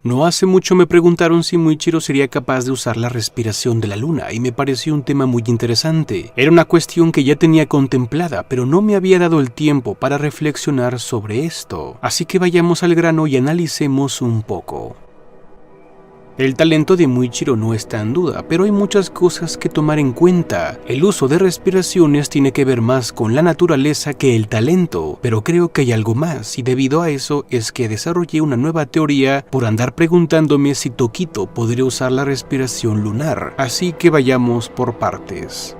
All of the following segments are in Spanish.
No hace mucho me preguntaron si Muichiro sería capaz de usar la respiración de la luna y me pareció un tema muy interesante. Era una cuestión que ya tenía contemplada, pero no me había dado el tiempo para reflexionar sobre esto. Así que vayamos al grano y analicemos un poco. El talento de Muichiro no está en duda, pero hay muchas cosas que tomar en cuenta. El uso de respiraciones tiene que ver más con la naturaleza que el talento, pero creo que hay algo más, y debido a eso es que desarrollé una nueva teoría por andar preguntándome si Tokito podría usar la respiración lunar. Así que vayamos por partes.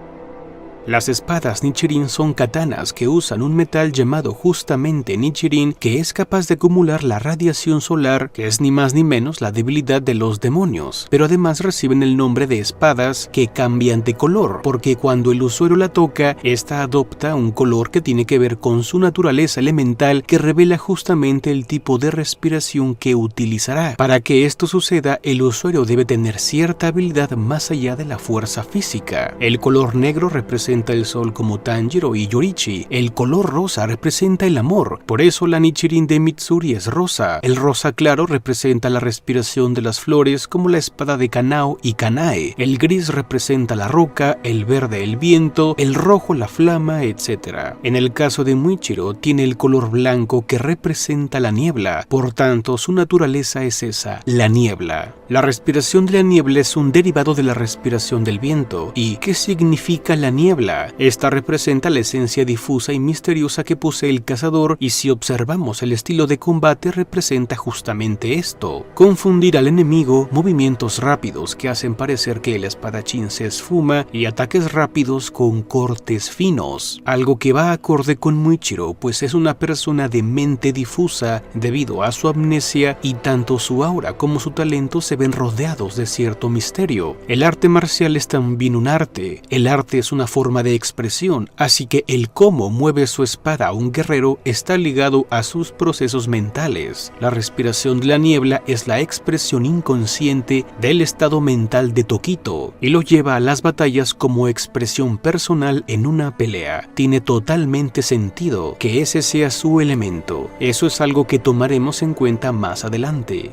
Las espadas Nichirin son katanas que usan un metal llamado justamente Nichirin, que es capaz de acumular la radiación solar, que es ni más ni menos la debilidad de los demonios, pero además reciben el nombre de espadas que cambian de color, porque cuando el usuario la toca, esta adopta un color que tiene que ver con su naturaleza elemental, que revela justamente el tipo de respiración que utilizará. Para que esto suceda, el usuario debe tener cierta habilidad más allá de la fuerza física. El color negro representa el sol como Tanjiro y Yoriichi. El color rosa representa el amor, por eso la Nichirin de Mitsuri es rosa. El rosa claro representa la respiración de las flores como la espada de Kanao y Kanae. El gris representa la roca, el verde el viento, el rojo la flama, etc. En el caso de Muichiro tiene el color blanco que representa la niebla, por tanto su naturaleza es esa, la niebla. La respiración de la niebla es un derivado de la respiración del viento. ¿Y qué significa la niebla? Esta representa la esencia difusa y misteriosa que posee el cazador, y si observamos el estilo de combate representa justamente esto: confundir al enemigo, movimientos rápidos que hacen parecer que el espadachín se esfuma y ataques rápidos con cortes finos, algo que va acorde con Muichiro, pues es una persona de mente difusa debido a su amnesia, y tanto su aura como su talento se ven rodeados de cierto misterio. El arte marcial es también un arte. El arte es una forma de expresión, así que el cómo mueve su espada un guerrero está ligado a sus procesos mentales. La respiración de la niebla es la expresión inconsciente del estado mental de Tokito y lo lleva a las batallas como expresión personal en una pelea. Tiene totalmente sentido que ese sea su elemento. Eso es algo que tomaremos en cuenta más adelante.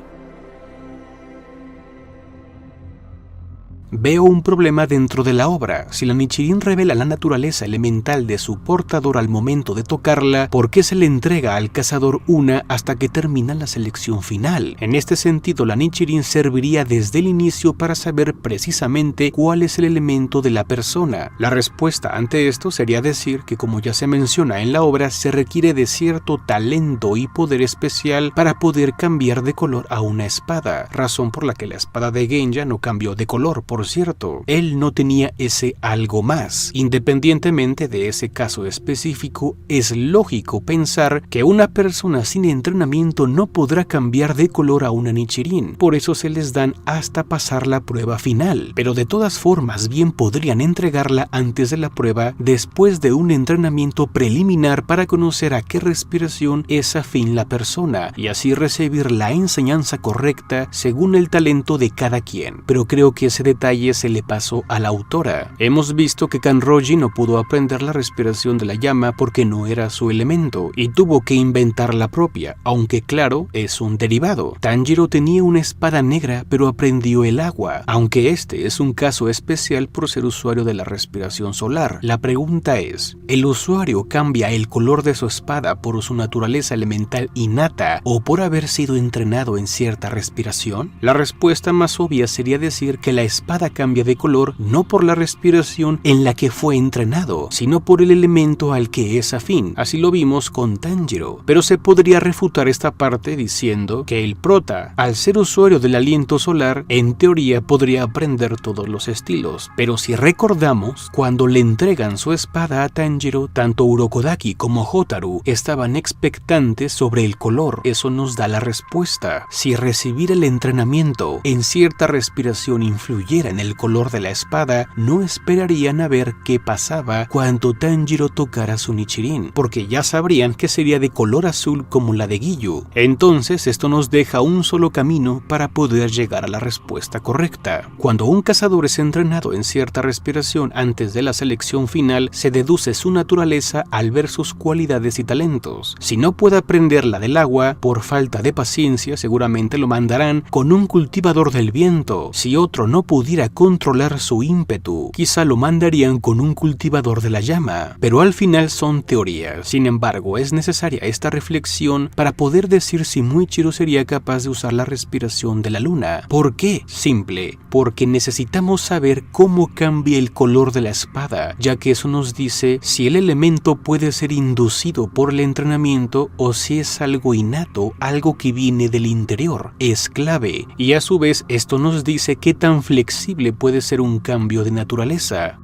Veo un problema dentro de la obra. Si la Nichirin revela la naturaleza elemental de su portador al momento de tocarla, ¿por qué se le entrega al cazador una hasta que termina la selección final? En este sentido, la Nichirin serviría desde el inicio para saber precisamente cuál es el elemento de la persona. La respuesta ante esto sería decir que, como ya se menciona en la obra, se requiere de cierto talento y poder especial para poder cambiar de color a una espada, razón por la que la espada de Genja no cambió de color. Por cierto, él no tenía ese algo más. Independientemente de ese caso específico, es lógico pensar que una persona sin entrenamiento no podrá cambiar de color a una Nichirin, por eso se les dan hasta pasar la prueba final, pero de todas formas bien podrían entregarla antes de la prueba, después de un entrenamiento preliminar para conocer a qué respiración es afín la persona y así recibir la enseñanza correcta según el talento de cada quien. Pero creo que ese detalle se le pasó a la autora. Hemos visto que Kanroji no pudo aprender la respiración de la llama porque no era su elemento y tuvo que inventar la propia, aunque claro, es un derivado. Tanjiro tenía una espada negra pero aprendió el agua, aunque este es un caso especial por ser usuario de la respiración solar. La pregunta es, ¿el usuario cambia el color de su espada por su naturaleza elemental innata o por haber sido entrenado en cierta respiración? La respuesta más obvia sería decir que la espada cambia de color no por la respiración en la que fue entrenado, sino por el elemento al que es afín. Así lo vimos con Tanjiro. Pero se podría refutar esta parte diciendo que el prota, al ser usuario del aliento solar, en teoría podría aprender todos los estilos. Pero si recordamos, cuando le entregan su espada a Tanjiro, tanto Urokodaki como Hotaru estaban expectantes sobre el color. Eso nos da la respuesta. Si recibir el entrenamiento en cierta respiración influyera, vieran el color de la espada, no esperarían a ver qué pasaba cuando Tanjiro tocara su Nichirin, porque ya sabrían que sería de color azul como la de Giyu. Entonces esto nos deja un solo camino para poder llegar a la respuesta correcta. Cuando un cazador es entrenado en cierta respiración antes de la selección final, se deduce su naturaleza al ver sus cualidades y talentos. Si no puede aprender la del agua, por falta de paciencia seguramente lo mandarán con un cultivador del viento. Si otro no pudiera controlar su ímpetu, quizá lo mandarían con un cultivador de la llama. Pero al final son teorías. Sin embargo, es necesaria esta reflexión para poder decir si Muichiro sería capaz de usar la respiración de la luna. ¿Por qué? Simple, porque necesitamos saber cómo cambia el color de la espada, ya que eso nos dice si el elemento puede ser inducido por el entrenamiento o si es algo innato, algo que viene del interior. Es clave, y a su vez esto nos dice qué tan flexible puede ser un cambio de naturaleza.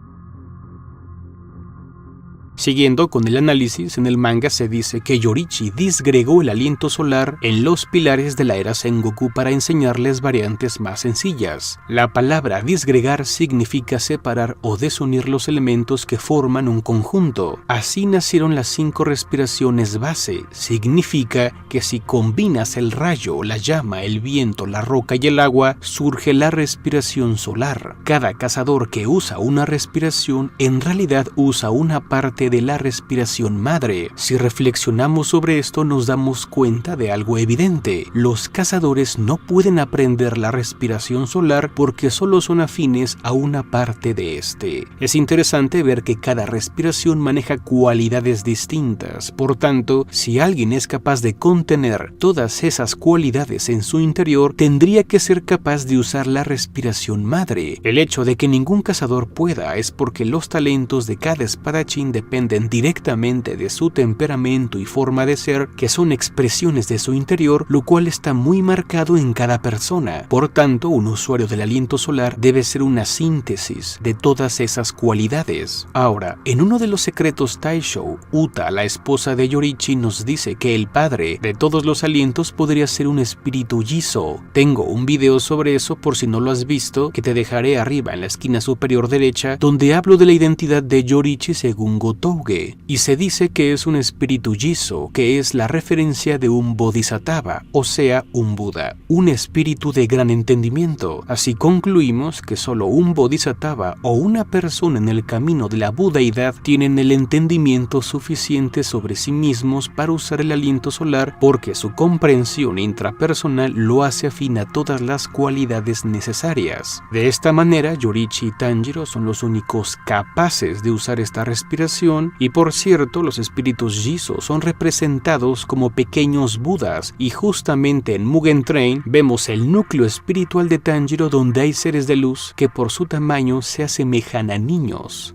Siguiendo con el análisis, en el manga se dice que Yoriichi disgregó el aliento solar en los pilares de la era Sengoku para enseñarles variantes más sencillas. La palabra disgregar significa separar o desunir los elementos que forman un conjunto. Así nacieron las 5 respiraciones base. Significa que si combinas el rayo, la llama, el viento, la roca y el agua, surge la respiración solar. Cada cazador que usa una respiración en realidad usa una parte de la respiración madre. Si reflexionamos sobre esto, nos damos cuenta de algo evidente. Los cazadores no pueden aprender la respiración solar porque solo son afines a una parte de este. Es interesante ver que cada respiración maneja cualidades distintas. Por tanto, si alguien es capaz de contener todas esas cualidades en su interior, tendría que ser capaz de usar la respiración madre. El hecho de que ningún cazador pueda es porque los talentos de cada espadachín dependen directamente de su temperamento y forma de ser, que son expresiones de su interior, lo cual está muy marcado en cada persona. Por tanto, un usuario del aliento solar debe ser una síntesis de todas esas cualidades. Ahora, en uno de los secretos Taishou, Uta, la esposa de Yoriichi, nos dice que el padre de todos los alientos podría ser un espíritu Jizo. Tengo un video sobre eso por si no lo has visto, que te dejaré arriba en la esquina superior derecha, donde hablo de la identidad de Yoriichi según Gotouge, y se dice que es un espíritu Jizo, que es la referencia de un bodhisattva, o sea, un Buda, un espíritu de gran entendimiento. Así concluimos que solo un bodhisattva o una persona en el camino de la budaidad tienen el entendimiento suficiente sobre sí mismos para usar el aliento solar, porque su comprensión intrapersonal lo hace afín a todas las cualidades necesarias. De esta manera, Yoriichi y Tanjiro son los únicos capaces de usar esta respiración. Y por cierto, los espíritus Jizo son representados como pequeños Budas, y justamente en Mugen Train vemos el núcleo espiritual de Tanjiro, donde hay seres de luz que por su tamaño se asemejan a niños.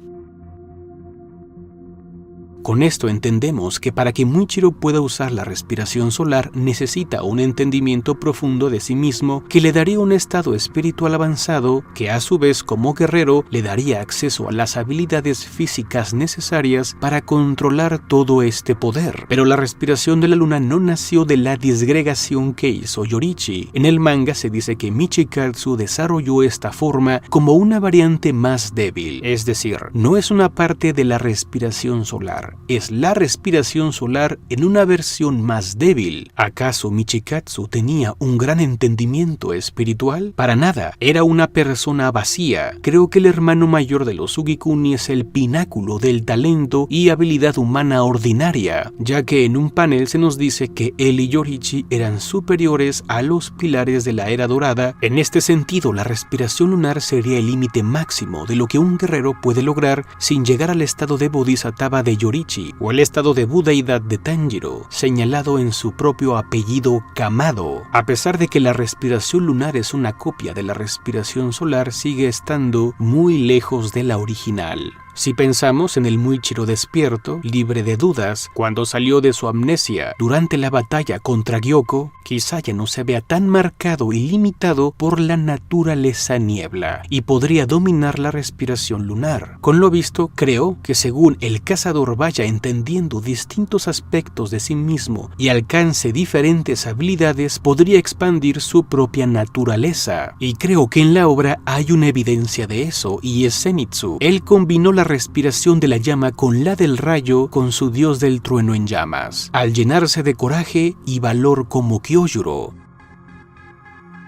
Con esto entendemos que para que Muichiro pueda usar la respiración solar necesita un entendimiento profundo de sí mismo que le daría un estado espiritual avanzado que a su vez como guerrero le daría acceso a las habilidades físicas necesarias para controlar todo este poder. Pero la respiración de la luna no nació de la disgregación que hizo Yoriichi. En el manga se dice que Michikatsu desarrolló esta forma como una variante más débil, es decir, no es una parte de la respiración solar. Es la respiración solar en una versión más débil. ¿Acaso Michikatsu tenía un gran entendimiento espiritual? Para nada, era una persona vacía. Creo que el hermano mayor de los Sugikuni es el pináculo del talento y habilidad humana ordinaria, ya que en un panel se nos dice que él y Yoriichi eran superiores a los pilares de la era dorada. En este sentido, la respiración lunar sería el límite máximo de lo que un guerrero puede lograr sin llegar al estado de bodhisattva de Yoriichi o el estado de budaidad de Tanjiro, señalado en su propio apellido Kamado. A pesar de que la respiración lunar es una copia de la respiración solar, sigue estando muy lejos de la original. Si pensamos en el Muichiro despierto, libre de dudas, cuando salió de su amnesia durante la batalla contra Gyoko, quizá ya no se vea tan marcado y limitado por la naturaleza niebla, y podría dominar la respiración lunar. Con lo visto, creo que según el cazador vaya entendiendo distintos aspectos de sí mismo y alcance diferentes habilidades, podría expandir su propia naturaleza. Y creo que en la obra hay una evidencia de eso, y es Zenitsu. Él combinó la respiración de la llama con la del rayo con su dios del trueno en llamas, al llenarse de coraje y valor como Kyojuro.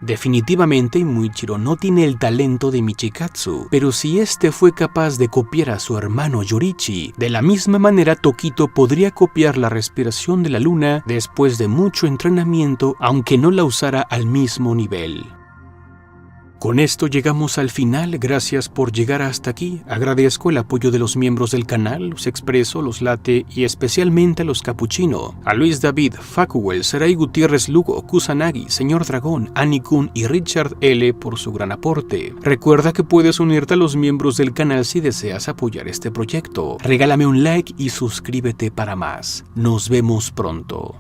Definitivamente Muichiro no tiene el talento de Michikatsu, pero si este fue capaz de copiar a su hermano Yorichi, de la misma manera Tokito podría copiar la respiración de la luna después de mucho entrenamiento, aunque no la usara al mismo nivel. Con esto llegamos al final. Gracias por llegar hasta aquí. Agradezco el apoyo de los miembros del canal, los expreso, los late y especialmente a los capuchino, a Luis David, Facuel, Sarai Gutiérrez Lugo, Kusanagi, Señor Dragón, Anikun y Richard L. por su gran aporte. Recuerda que puedes unirte a los miembros del canal si deseas apoyar este proyecto. Regálame un like y suscríbete para más. Nos vemos pronto.